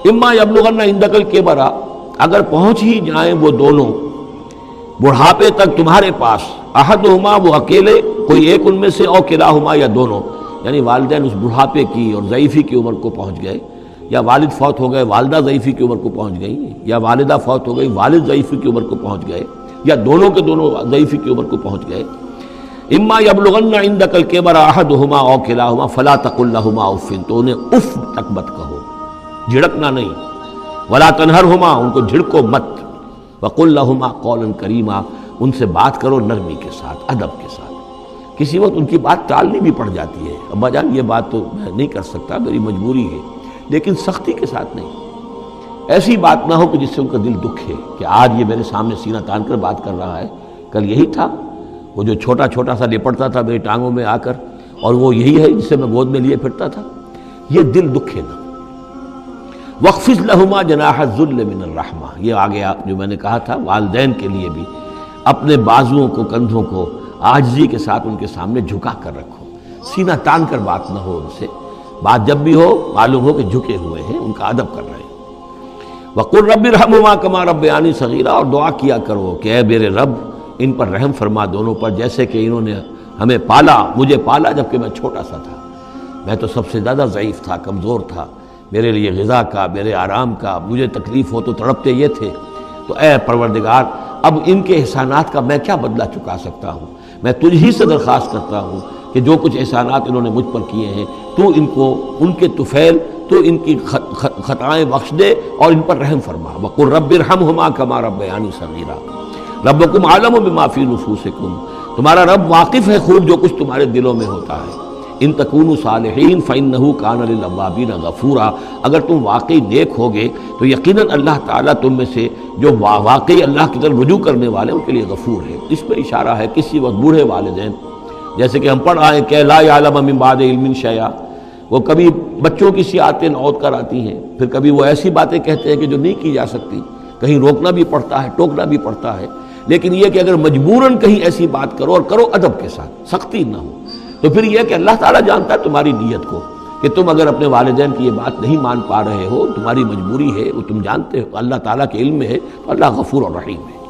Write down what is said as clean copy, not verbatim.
اما یبلغن عندک الکبر، اگر پہنچ ہی جائیں وہ دونوں بڑھاپے تک تمہارے پاس، احدہما وہ اکیلے کوئی ایک ان میں سے، او کلاہما یا دونوں، یعنی والدین اس بڑھاپے کی اور ضعیفی کی عمر کو پہنچ گئے، یا والد فوت ہو گئے والدہ ضعیفی کی عمر کو پہنچ گئی، یا والدہ فوت ہو گئی والد ضعیفی کی عمر کو پہنچ گئے، یا دونوں کے دونوں ضعیفی کی عمر کو پہنچ گئے، اما یبلغن عندک الکبر احدہما او کلاہما فلا تقل لہما اف، تو انہیں اف تک مت کہو، جھڑکنا نہیں، ولا تنہرہما، ان کو جھڑکو مت، وقل لہما قولا کریما، ان سے بات کرو نرمی کے ساتھ، ادب کے ساتھ۔ کسی وقت ان کی بات ٹالنی بھی پڑ جاتی ہے، ابا جان یہ بات تو میں نہیں کر سکتا، میری مجبوری ہے، لیکن سختی کے ساتھ نہیں، ایسی بات نہ ہو کہ جس سے ان کا دل دکھے کہ آج یہ میرے سامنے سینہ تان کر بات کر رہا ہے، کل یہی تھا وہ جو چھوٹا چھوٹا سا لپٹتا تھا میری ٹانگوں میں آ کر، اور وہ یہی ہے جسے میں گود میں لیے پھرتا تھا، یہ دل دکھے نہ۔ وَاخْفِضْ لَهُمَا جَنَاحَ الذُّلِّ مِنَ الرَّحْمَةِ، یہ آگے آپ جو میں نے کہا تھا والدین کے لیے بھی اپنے بازوؤں کو کندھوں کو عاجزی کے ساتھ ان کے سامنے جھکا کر رکھو، سینہ تان کر بات نہ ہو ان سے، بات جب بھی ہو معلوم ہو کہ جھکے ہوئے ہیں، ان کا ادب کر رہے ہیں۔ وَقُلْ رَبِّ ارْحَمْهُمَا كَمَا رَبَّيَانِي صَغِيرًا، اور دعا کیا کرو کہ اے میرے رب ان پر رحم فرما دونوں پر، جیسے کہ انہوں نے ہمیں پالا، مجھے پالا جبکہ میں چھوٹا سا تھا، میں تو سب سے زیادہ ضعیف تھا، کمزور تھا، میرے لیے غذا کا، میرے آرام کا، مجھے تکلیف ہو تو تڑپتے یہ تھے، تو اے پروردگار اب ان کے احسانات کا میں کیا بدلہ چکا سکتا ہوں، میں تجھ ہی سے درخواست کرتا ہوں کہ جو کچھ احسانات انہوں نے مجھ پر کیے ہیں تو ان کو ان کے طفیل تو ان کی خطائیں بخش دے اور ان پر رحم فرما۔ وَقُلْ رَبِّ ارْحَمْهُمَا كَمَا رَبَّيَانِي صَغِيرًا ربکم عالم بما فی نفوسکم، تمہارا رب واقف ہے خوب جو کچھ تمہارے دلوں میں ہوتا ہے، ان تکونوا صالحین فإنہ کان للأوابین غفورا، اگر تم واقعی نیک ہوگے تو یقیناً اللہ تعالیٰ تم میں سے جو واقعی اللہ کی طرف رجوع کرنے والے ان کے لیے غفور ہے۔ اس میں اشارہ ہے کسی وقت بوڑھے والدین، جیسے کہ ہم پڑھ آئے کہ لا یعلم من بعد علم شیئا، وہ کبھی بچوں کی سی عادتیں نوت کر آتی ہیں، پھر کبھی وہ ایسی باتیں کہتے ہیں کہ جو نہیں کی جا سکتی، کہیں روکنا بھی پڑتا ہے، ٹوکنا بھی پڑتا ہے، لیکن یہ کہ اگر مجبوراً کہیں ایسی بات کرو اور کرو ادب کے ساتھ، سختی نہ ہو، تو پھر یہ کہ اللہ تعالیٰ جانتا ہے تمہاری نیت کو، کہ تم اگر اپنے والدین کی یہ بات نہیں مان پا رہے ہو، تمہاری مجبوری ہے، وہ تم جانتے ہو، اللہ تعالیٰ کے علم میں ہے، تو اللہ غفور اور رحیم ہے۔